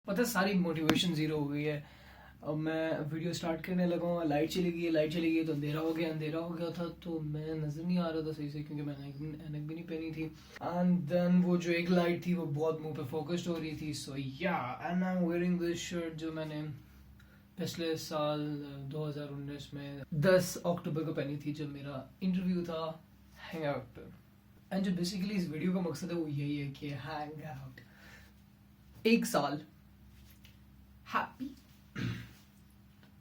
पता है सारी मोटिवेशन ज़ीरो हो गई है। अब मैं वीडियो स्टार्ट करने लगा हूँ, लाइट चली गई तो अंधेरा हो गया था, तो मैं नज़र नहीं आ रहा था सही से क्योंकि मैंने ऐनक भी नहीं पहनी थी। एंड देन वो जो एक लाइट थी वो बहुत मुंह पे फोकस्ड हो रही थी। सो या and I am wearing this shirt जो मैंने पिछले साल 2019 में 10 अक्टूबर को पहनी थी जब मेरा इंटरव्यू था हैंग आउट पे। एंड जो बेसिकली इस वीडियो का मकसद है वो यही है कि हैंग आउट, एक साल हैप्पी।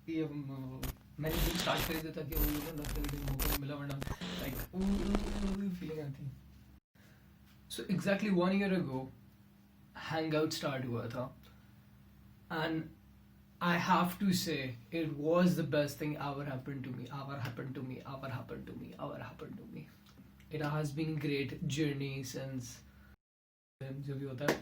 ये मैंने भी स्टार्ट कर दिया था कि वो मौका मिला, वरना लाइक फीलिंग आती है। So exactly 1 year ago hang out start हुआ था and I have to say it was the best thing ever happened to me, ever happened to me, ever happened to me, ever happened to me. It has been great journey since जो भी होता है।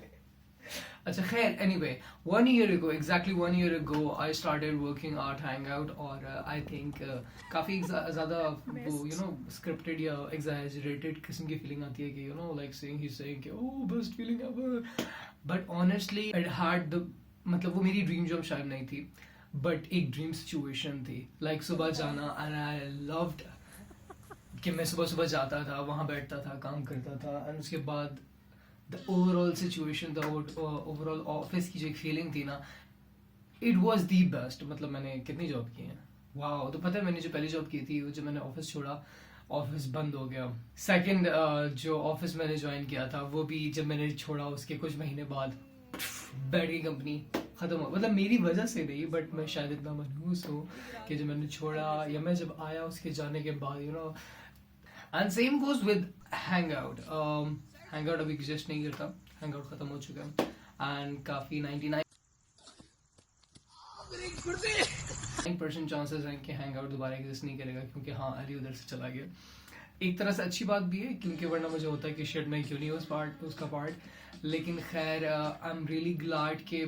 अच्छा खैर, anyway, 1 year ago, exactly 1 year ago, I started working at Hangout और I think काफ़ी ज़्यादा वो scripted या exaggerated किस्म की feeling आती है कि like he's saying कि oh best feeling ever, but honestly it had the मतलब वो मेरी ड्रीम जॉब शायद नहीं थी बट एक ड्रीम सिचुएशन थी। लाइक सुबह जाना एंड आई लव्ड कि मैं सुबह सुबह जाता था, वहाँ बैठता था, काम करता था एंड उसके बाद the overall situation, the overall office की जो एक फीलिंग थी ना, इट वाज द बेस्ट। मतलब मैंने कितनी जॉब की हैं, वाह। तो पता है मैंने जो पहली जॉब की थी वो जब मैंने ऑफिस छोड़ा, ऑफिस बंद हो गया। सेकंड जो ऑफिस मैंने ज्वाइन किया था वो भी जब मैंने छोड़ा उसके कुछ महीने बाद बैठ गई कंपनी, खत्म हो। मतलब मेरी वजह से नहीं बट मैं शायद इतना मनहूस हूँ कि जब मैंने छोड़ा या मैं जब आया उसके जाने के बाद and same goes with hang out. Hang out अभी एग्जिस्ट नहीं करता, हैंग आउट खत्म हो चुका है एंड काफ़ी 99% चांसेस हैं कि हैंग आउट दोबारा एग्जिस्ट नहीं करेगा क्योंकि हाँ अली उधर से चला गया। एक तरह से अच्छी बात भी है क्योंकि वरना मुझे होता है कि शेड में क्यों नहीं उसका पार्ट। लेकिन खैर आई एम रियली ग्लैड कि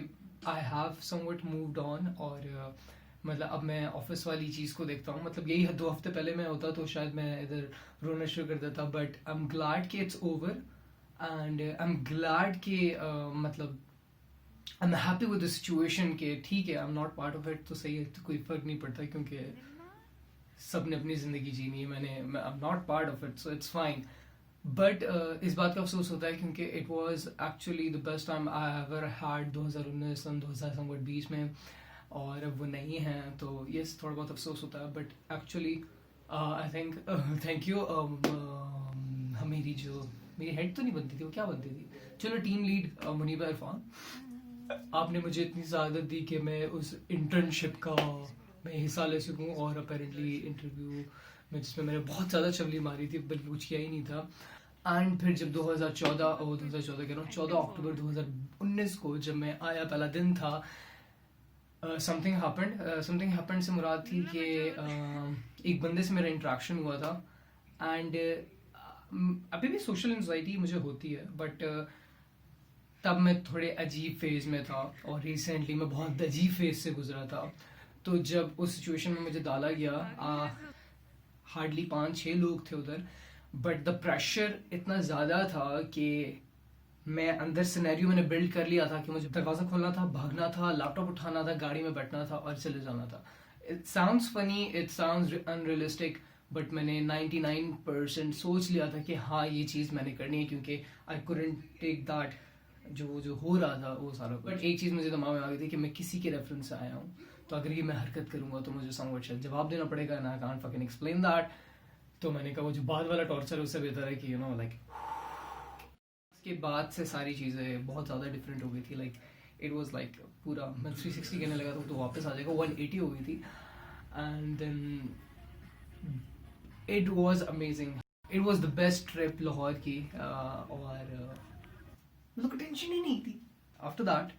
I have somewhat moved on और मतलब अब मैं ऑफिस वाली चीज़ को देखता हूँ। मतलब यही 2 हफ्ते पहले मैं होता तो शायद मैं इधर रोना शुरू कर देता, बट आई एम ग्लैड कि it's over and I am glad कि मतलब I am happy with the situation के ठीक है, I am not part of it तो सही है, तो कोई फर्क नहीं पड़ता क्योंकि सब ने अपनी ज़िंदगी जीनी है, I am not part of it so it's fine. But इस बात का अफसोस होता है क्योंकि it was actually the best time I ever had 2019 सन 2020 में, और अब वो नहीं है तो यस थोड़ा बहुत अफसोस होता है। But actually I think thank you मेरी हेड तो नहीं बनती थी, वो क्या बनती थी, चलो टीम लीड मुनीबा इरफान, आपने मुझे इतनी ज़्यादा दी कि मैं उस इंटर्नशिप का मैं हिस्सा ले सकूँ। और अपेरेंटली इंटरव्यू में जिसमें मैंने बहुत ज़्यादा चवली मारी थी बल्कि कुछ किया ही नहीं था। एंड फिर जब 2014 कह रहा हूँ 14 अक्टूबर 2019 को जब मैं आया, पहला दिन था, समथिंग हैपेंड से मुराद थी कि एक बंदे से मेरा इंट्रैक्शन हुआ था एंड अभी भी सोशल एंजाइटी मुझे होती है बट तब मैं थोड़े अजीब फेज में था और रिसेंटली मैं बहुत अजीब फेज से गुजरा था। तो जब उस सिचुएशन में मुझे डाला गया, हार्डली 5-6 लोग थे उधर, बट द प्रेशर इतना ज़्यादा था कि मैं अंदर सिनेरियो मैंने बिल्ड कर लिया था कि मुझे दरवाज़ा खोलना था, भागना था, लैपटॉप उठाना था, गाड़ी में बैठना था और चले जाना था। It sounds funny, it sounds unrealistic, but मैंने 99% सोच लिया था कि हाँ ये चीज़ मैंने करनी है क्योंकि आई कुडंट टेक दैट जो हो रहा था वो सारा। बट एक चीज़ मुझे दिमाग में आ गई थी कि मैं किसी के रेफरेंस से आया हूँ, तो अगर ये मैं हरकत करूंगा तो मुझे समवट शायद जवाब देना पड़ेगा ना, I can't fucking explain that. तो मैंने कहा वो जो बाद वाला टॉर्चर उससे बेहतर है कि लाइक उसके बाद से सारी चीज़ें बहुत ज़्यादा डिफरेंट हो गई थी। लाइक इट वाज लाइक पूरा मैं 360 कहने लगा था तो वापस आ जाएगा, 180 हो गई थी and then it was amazing. It was the best trip Lahore की और मतलब टेंशन ही नहीं थी। आफ्टर दैट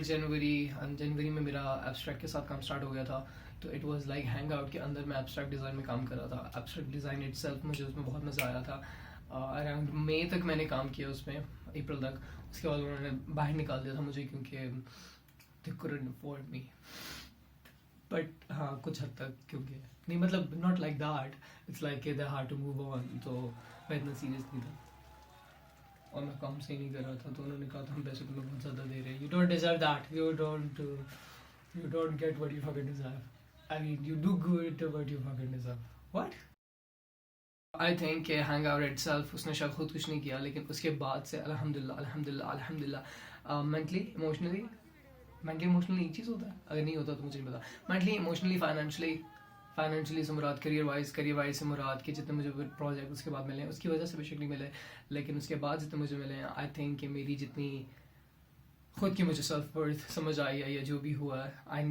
जनवरी में मेरा एब्स्ट्रैक्ट के साथ काम स्टार्ट हो गया था, तो it was like hang out के अंदर मैं एब्स्ट्रैक्ट डिज़ाइन में काम कर रहा था। एब्स्ट्रैक्ट डिज़ाइन इटसेल्फ मुझे उसमें बहुत मज़ा आया था। अराउंड मई तक मैंने काम किया उसमें, अप्रैल तक। उसके बाद उन्होंने बाहर निकाल दिया था मुझे क्योंकि they couldn't afford me. But हाँ कुछ हद तक, क्योंकि नहीं मतलब not like that, it's like they had to move on, तो मैं इतना सीरियस नहीं था। और मैं काम सही नहीं कर रहा था, तो उन्होंने कहा था हम पैसे तुम्हें बहुत ज़्यादा दे रहे हैं, you don't deserve that, you don't get what you fucking deserve. I mean, you do good what you fucking deserve. What? I think कि hangout itself उसने शायद खुद कुछ नहीं किया, लेकिन उसके बाद से अल्हम्दुलिल्लाह अल्हम्दुलिल्लाह अल्हम्दुलिल्लाह mentally इमोशनली एक चीज़ होता है, अगर नहीं होता तो मुझे नहीं पता। mentally इमोशनली फाइनेंशियली से मुराद करियर वाइज से मुराद कि जितने मुझे प्रोजेक्ट उसके बाद मिले, उसकी वजह से बेशक नहीं मिले, लेकिन उसके बाद जितने मुझे मिले, आई थिंक कि मेरी जितनी खुद की मुझे सेल्फ वर्थ समझ आई है या जो भी हुआ है, आई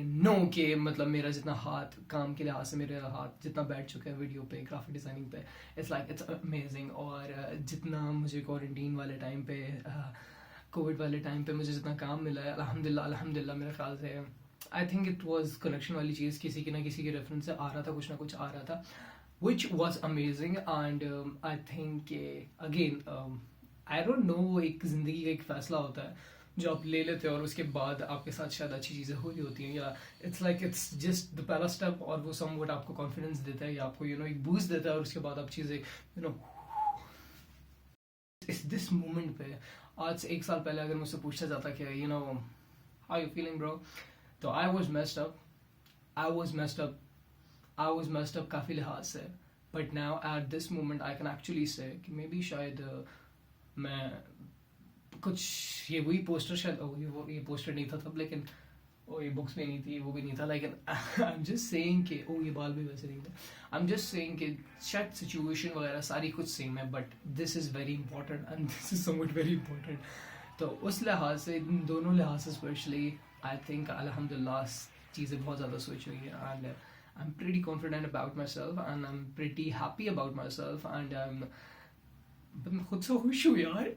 नो कि मतलब मेरा जितना हाथ काम के लिहाज से मेरा हाथ जितना बैठ चुका है वीडियो पे, ग्राफिक डिज़ाइनिंग पे, इट्स अमेजिंग। और जितना मुझे क्वारंटीन वाले टाइम पे, कोविड वाले टाइम पे मुझे जितना काम मिला है, अल्हम्दुलिल्लाह मेरे ख्याल से I think it was connection वाली चीज़, किसी की ना किसी के रेफरेंस से आ रहा था, कुछ ना कुछ आ रहा था, which was amazing. And I think again I don't no, वो एक ज़िंदगी का एक फ़ैसला होता है जो आप ले लेते हो और उसके बाद आपके साथ शायद अच्छी चीज़ें हो रही होती हैं, या इट्स जस्ट द पहला स्टेप, और वो समवट आपको कॉन्फिडेंस देता है या आपको एक बूस्ट देता है, और उसके बाद आप चीज़ें इस दिस मोमेंट पे, आज से 1 साल पहले अगर मुझसे पूछा जाता कि हाउ यू फीलिंग ब्रो, तो आई वॉज मेस्ड अप काफ़ी लिहाज से, but now at this moment I can actually से कि मे बी शायद मैं कुछ ये वही पोस्टर शायद ये पोस्टर नहीं था तब, लेकिन ये बुक्स में नहीं थी, वो भी नहीं था, लेकिन आई एम जस्ट सेइंग कि ये बाल भी वैसे नहीं थे, आई एम जस्ट सेइंग कि शायद सिचुएशन वगैरह सारी कुछ सेम है, but this is very important and this is somewhat very important. तो उस लिहाज से, इन दोनों लिहाज से स्पेशली आई थिंक अल्हम्दुलिल्लाह चीज़ें बहुत ज़्यादा स्विच हुई है, and I am pretty confident about my self, and I am pretty happy about my self, and मैं खुद से खुश हूँ यार।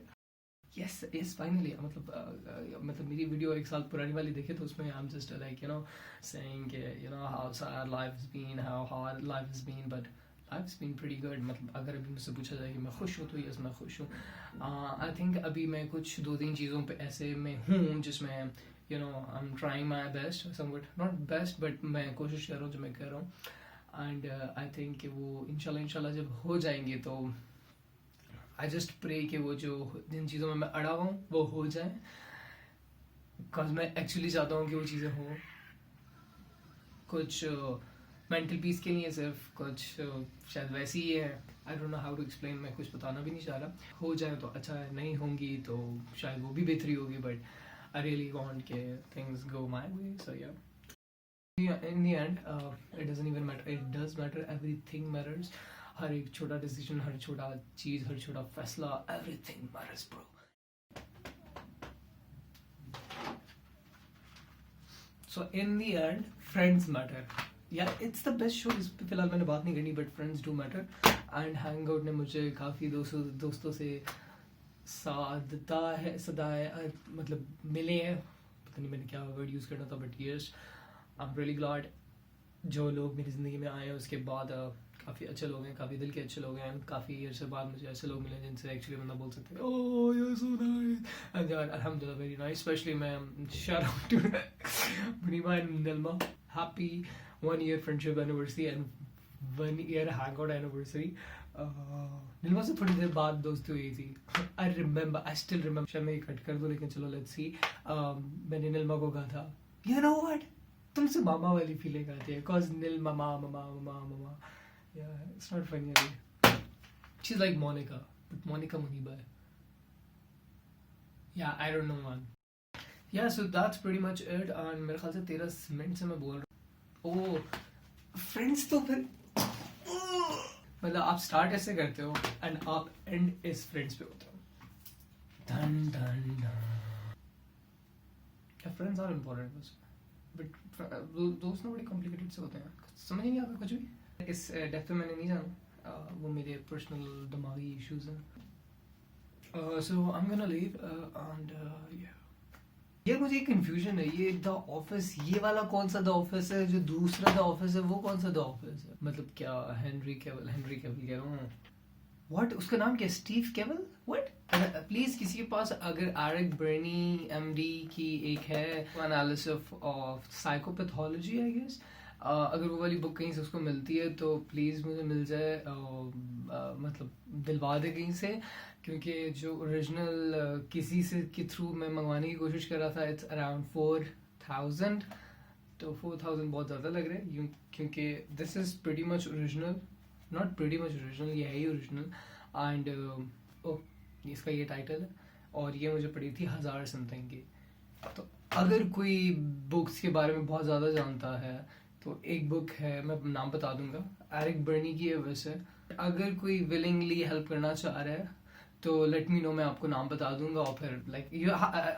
यस फाइनली, मतलब मेरी वीडियो 1 साल पुरानी वाली देखे तो उसमें I am just like saying how sad life has been, how hard life has been, but life has been pretty good. मतलब अगर अभी मुझसे पूछा जाए कि मैं खुश हूँ तो यस मैं खुश हूँ। आई थिंक अभी मैं कुछ 2-3 चीज़ों पे ऐसे में हूँ जिसमें I am trying my best, somewhat not best, but मैं कोशिश कर रहा हूँ जो मैं कर रहा हूँ, एंड आई थिंक कि वो इंशाल्लाह जब हो जाएंगे तो आई जस्ट प्रे कि वो जो जिन चीज़ों में मैं अड़ा हुआ हूँ वो हो जाए, बिकॉज मैं एक्चुअली चाहता हूँ कि वो चीज़ें हों, कुछ मेंटल पीस के लिए, सिर्फ कुछ शायद वैसी ही है, I don't know how to explain, मैं कुछ बताना भी नहीं चाह रहा। हो जाए तो अच्छा है, नहीं होंगी तो शायद वो भी बेहतरी होगी, बट आई रियली वांट के थिंग्स गो माय वे, सो या in the end it doesn't even matter, it does matter, everything matters, हर एक छोटा डिसीजन, हर छोटा चीज़, हर छोटा फैसला, everything matters bro। so in the end friends matter, yeah it's the best show। इस पे फिलहाल मैंने बात नहीं करनी, but friends do matter, and hangout ने मुझे काफ़ी दोस्तों से मतलब मिले हैं, पता नहीं मैंने क्या वर्ड यूज़ करना था, but yes I am really glad जो लोग मेरी ज़िंदगी में आए हैं उसके बाद काफ़ी अच्छे लोग हैं, काफ़ी दिल के अच्छे लोग हैं, काफ़ी ईयर से बाद मुझे ऐसे लोग मिले जिनसे एक्चुअली बंदा बोल सकते हैं oh you are so nice, and यार अल्हम्दुलिल्लाह वेरी नाइस। स्पेशली मैं shout out to Muniba and Nilma, happy 1 year friendship anniversary and 1 year hangout anniversary. Nilma से थोड़ी देर बाद दोस्ती हुई थी, आई स्टिल रिमेंबर, शायद मैं ये कट कर दूँ लेकिन चलो लेट्स सी। मैंने निलमा को कहा था यू नो व्हाट, तुमसे मामा वाली फीलिंग आती है, cause Nil mama, yeah, it's not funny अभी, she's like Monica, but Monica Muniba है, yeah I don't know man, yeah so that's pretty much it, and मेरे ख्याल से 13 मिनट से मैं बोल रहा हूँ। ओह फ्रेंड्स तो फिर मतलब आप स्टार्ट ऐसे करते हो एंड आप एंड इस फ्रेंड्स पे होते हो, धन धन धन, फ्रेंड्स आर इम्पोर्टेंट बस, बट दोस्त ना बड़े कॉम्प्लिकेटेड से होते हैं, समझ नहीं आता कुछ भी, इस डेप्थ में मैंने नहीं जाना, वो मेरे पर्सनल दिमागी इश्यूज हैं। So I am gonna leave and ये मुझे एक कंफ्यूजन है, ये द ऑफिस, ये वाला कौन सा द ऑफिस है, जो दूसरा द ऑफिस है वो कौन सा द ऑफिस है, मतलब क्या हेनरी केवल कह रहा हूँ, व्हाट उसका नाम क्या, स्टीव केवल, व्हाट, प्लीज किसी के पास अगर एरिक बर्नी एमडी की एक है analysis of psychopathology I guess, अगर वो वाली बुक कहीं से उसको मिलती है तो प्लीज़ मुझे मिल जाए, मतलब दिलवा दे कहीं से, क्योंकि जो ओरिजिनल किसी से के थ्रू मैं मंगवाने की कोशिश कर रहा था, इट्स अराउंड 4000, तो 4000 बहुत ज़्यादा लग रहा है क्योंकि this is pretty much original, not pretty much original, ये है ही ओरिजिनल। एंड इसका ये टाइटल है और ये मुझे पड़ी थी 1000 समथिंग की। तो अगर कोई बुक्स के बारे में बहुत ज़्यादा जानता है तो एक बुक है, मैं नाम बता दूंगा, एरिक बर्नी की है वैसे। अगर कोई विलिंगली हेल्प करना चाह रहा है तो लेट मी नो, मैं आपको नाम बता दूंगा और फिर लाइक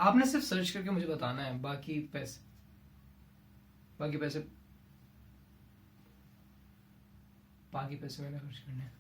आपने सिर्फ सर्च करके मुझे बताना है, बाकी पैसे बाकी पैसे मैंने खर्च करने हैं।